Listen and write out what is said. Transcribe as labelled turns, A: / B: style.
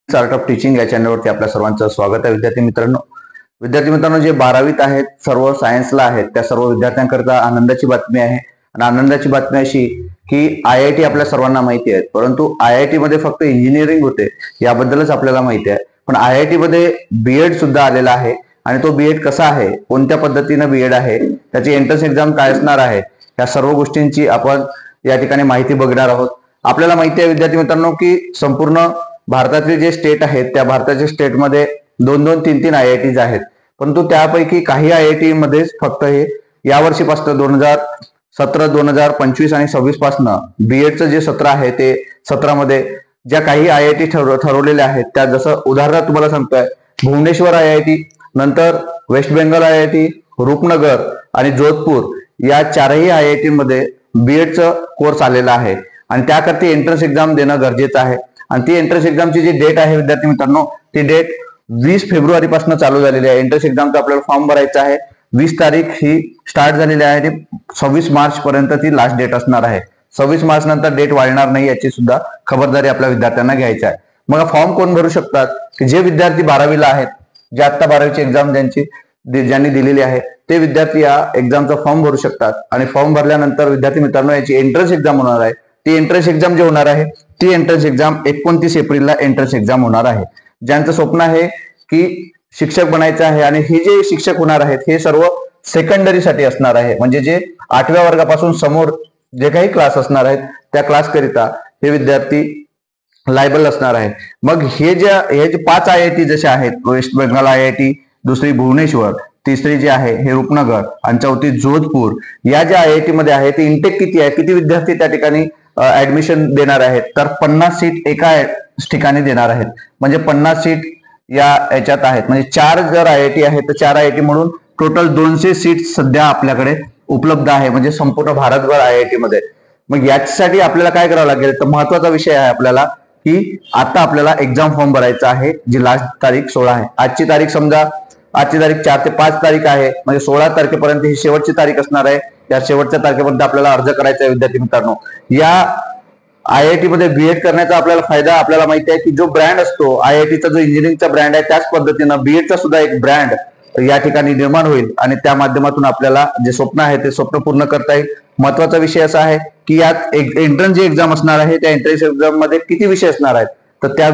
A: Art of teaching या चॅनलवरती आपल्या सर्वांचं स्वागत आहे. विद्यार्थी मित्रांनो जे 12वीत आहेत, सर्व सायन्सला आहेत, त्या सर्व विद्यार्थ्यांकरता आनंदाची बातमी आहे. आणि आनंदाची बातमी अशी की IIT आपल्या सर्वांना माहिती आहे, परंतु IIT मध्ये फक्त इंजिनिअरिंग होते याबद्दलच आपल्याला माहिती आहे. पण IIT मध्ये बीएड सुद्धा आलेला आहे. आणि तो बीएड कसा आहे, कोणत्या पद्धतीने बीएड आहे, त्याची एंट्रन्स एक्झाम काय असणार आहे, या सर्व गोष्टींची आपण या ठिकाणी माहिती बघणार आहोत. आपल्याला माहिती आहे विद्यार्थी मित्रांनो की संपूर्ण भारतातले जे स्टेट आहेत, त्या भारताच्या स्टेटमध्ये 2-2, 3-3 IITs आहेत. परंतु त्यापैकी काही IIT मध्येच फक्त हे यावर्षीपासून 2017, 2025 आणि 26 पासून बीएडचं जे सत्र आहे ते सत्रामध्ये ज्या काही IIT ठरवलेल्या आहेत, त्या जसं उदाहरणार्थ तुम्हाला सांगतोय, भुवनेश्वर IIT, नंतर वेस्ट बेंगल IIT, रूपनगर आणि जोधपूर या चारही IIT मध्ये बीएडचं कोर्स आलेला आहे. आणि त्याकरता एंट्रन्स एक्झाम देणं गरजेचं आहे. आणि ती एंट्रन्स एक्झामची जी डेट आहे विद्यार्थी मित्रांनो, ती डेट 20 फेब्रुवारी पासून चालू झालेली आहे. एंट्रन्स एक्झामचा आपल्याला फॉर्म भरायचा आहे. 20 तारीख ही स्टार्ट झालेली आहे. 26 मार्च पर्यंत ती लास्ट डेट असणार आहे. 26 मार्च नंतर डेट वाढणार नाही, याची सुद्धा खबरदारी आपल्या विद्यार्थ्यांना घ्यायची आहे. मग फॉर्म कोण भरू शकतात, की जे विद्यार्थी 12वीला आहेत, जे आता 12वीची एक्झाम ज्यांनी दिलेली आहे, ते विद्यार्थी या एक्झामचा फॉर्म भरू शकतात. आणि फॉर्म भरल्यानंतर विद्यार्थी मित्रांनो याची एंट्रन्स एक्झाम होणार आहे. ती एंट्रन्स एक्झाम जी होणार आहे, ती एंट्रन्स एक्झाम 29 एप्रिलला एंट्रन्स एक्झाम होणार आहे. ज्यांचं स्वप्न आहे की शिक्षक बनायचं आहे, आणि हे जे शिक्षक होणार आहेत हे सर्व सेकंडरीसाठी असणार आहे. म्हणजे जे 8व्या वर्गापासून समोर जे काही क्लास असणार आहेत, त्या क्लास करिता हे विद्यार्थी लायबल असणार आहे. मग हे जे 5 IIT जसे आहेत, वेस्ट बेंगल IIT, दुसरी भुवनेश्वर, तिसरी जी आहे हे रूपनगर, आणि चौथी जोधपूर, या ज्या IIT मध्ये आहे ते इंटेक किती आहे, किती विद्यार्थी त्या ठिकाणी ऍडमिशन देणार आहेत, तर 50 सीट एका ठिकाणी देणार आहेत. म्हणजे 50 सीट या याच्यात आहेत. म्हणजे 4 जर IIT आहेत तर 4 IIT म्हणून टोटल 200 सीट सध्या आपल्याकडे उपलब्ध आहे, म्हणजे संपूर्ण भारतभर IIT मध्ये. मग याच्यासाठी आपल्याला काय करावं लागेल, तर महत्वाचा विषय आहे आपल्याला की आता आपल्याला एक्झाम फॉर्म भरायचा आहे, जी लास्ट तारीख 16 आहे. आजची तारीख 4 ते 5 तारीख आहे, म्हणजे 16 तारखेपर्यंत ही शेवटची तारीख असणार आहे. या शेवटच्या तारखेपर्यंत आपल्याला अर्ज करायचा आहे. विद्यार्थी मित्रांनो, या IIT मध्ये बीएड करण्याचा आपल्याला फायदा आपल्याला माहिती आहे की जो ब्रँड असतो IITचा, जो इंजिनिअरिंगचा ब्रँड आहे, त्याच पद्धतीनं बीएडचा सुद्धा एक ब्रँड या ठिकाणी निर्माण होईल. आणि त्या माध्यमातून आपल्याला जे स्वप्न आहे ते स्वप्न पूर्ण करता येईल. महत्वाचा विषय असा आहे की यात एंट्रन्स जी एक्झाम असणार आहे, त्या एंट्रन्स एक्झाम मध्ये किती विषय असणार आहेत, तर त्या